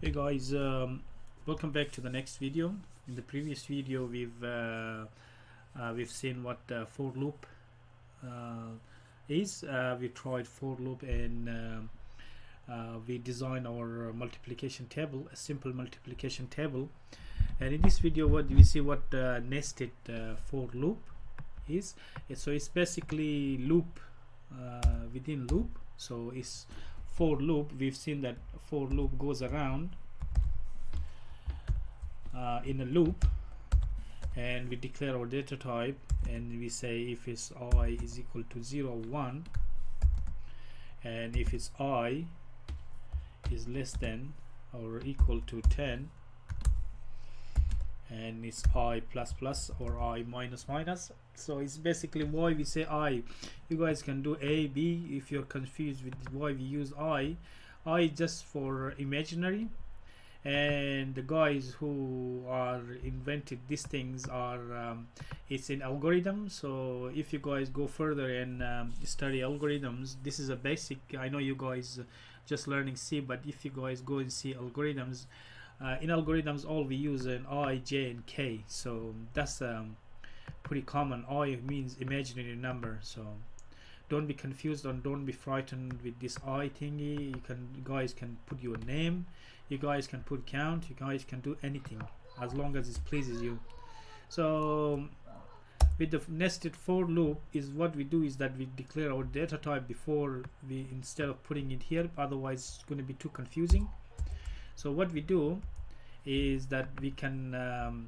Hey guys, welcome back to the next video. In the previous video, we've seen what for loop is. We tried for loop and we designed our multiplication table, a simple multiplication table. And in this video, what we see what nested for loop is. So it's basically loop within loop. So it's for loop. We've seen that for loop goes around in a loop, and we declare our data type, and we say if it's I is equal to 0 1, and if it's I is less than or equal to 10, and it's I plus plus or I minus minus. So it's basically why we say I. You guys can do A, B if you're confused with why we use I. I just for imaginary, and the guys who are invented these things are it's an algorithm. So if you guys go further and study algorithms, this is a basic. I know you guys just learning C, but if you guys go and see algorithms, in algorithms all we use an I, J and K. So that's pretty common. I means imaginary number, so don't be confused and don't be frightened with this I thingy. You guys can put your name, you guys can put count, you guys can do anything as long as it pleases you. So with the nested for loop is what we do is that we declare our data type before we, instead of putting it here, otherwise it's going to be too confusing. So what we do is that we can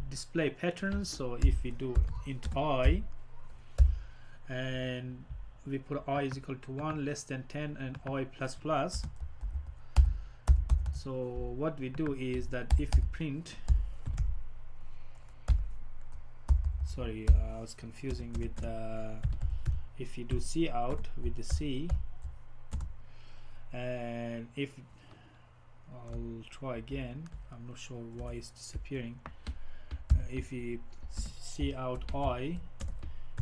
display patterns. So if we do int I and we put I is equal to 1, less than 10, and I plus plus. So what we do is that if we print, sorry, I was confusing with if you do C out with the C, and if I'll try again, I'm not sure why it's disappearing. If you C out I,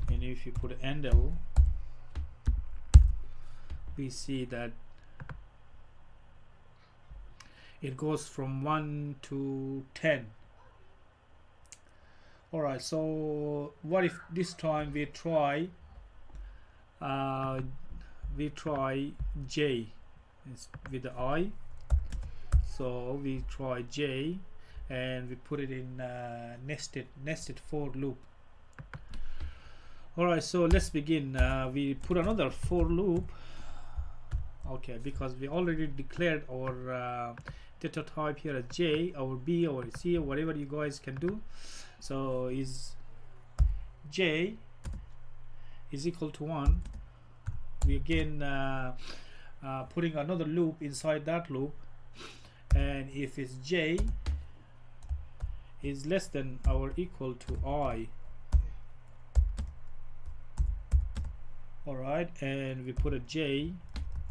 and if you put endl, we see that it goes from 1 to 10. Alright, so what if this time we try J with the I. So we try J and we put it in nested for loop. Alright, so let's begin. We put another for loop, okay, because we already declared our data type here as J or B or C or whatever you guys can do. So is J is equal to 1. We again putting another loop inside that loop, and if it's J is less than or equal to I, alright, and we put a J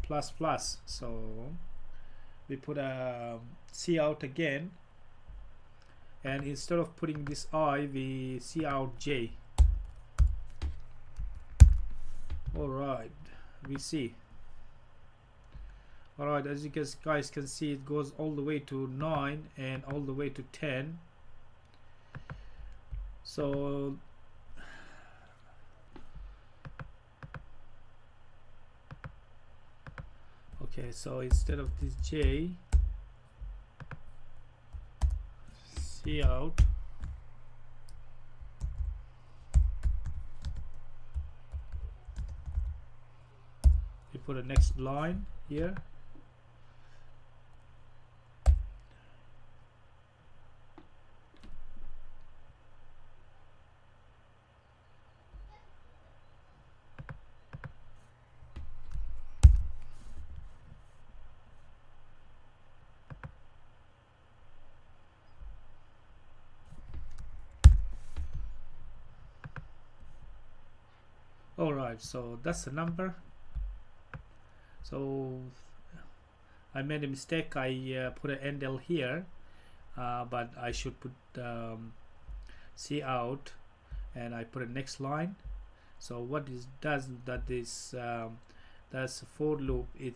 plus plus. So we put a C out again, and instead of putting this I, we C out J. Alright, we see. Alright, as you guys can see, it goes all the way to 9 and all the way to 10. So okay, so instead of this J, C out, we put a next line here. Alright, so that's the number. So I made a mistake. I put an endl here, but I should put C out, and I put a next line. So what this does, that is that's a for loop. It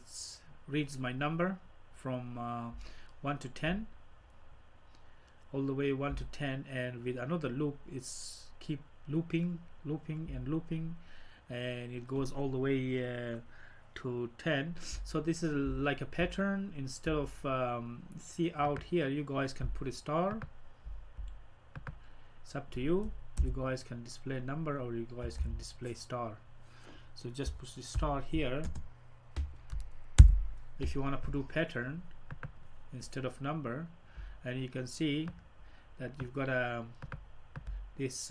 reads my number from 1 to 10, all the way 1 to 10, and with another loop it's keep looping and looping, and it goes all the way to 10. So this is like a pattern. Instead of see out here, you guys can put a star. It's up to you. You guys can display number or you guys can display star. So just put the star here if you want to do pattern instead of number, and you can see that you've got this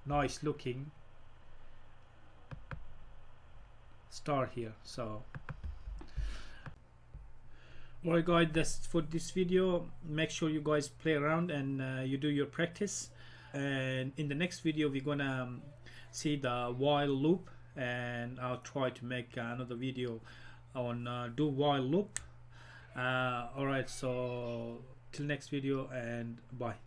nice looking star here. So alright guys, that's for this video. Make sure you guys play around and you do your practice, and in the next video we're gonna see the while loop, and I'll try to make another video on do while loop. Alright, so till next video, and bye.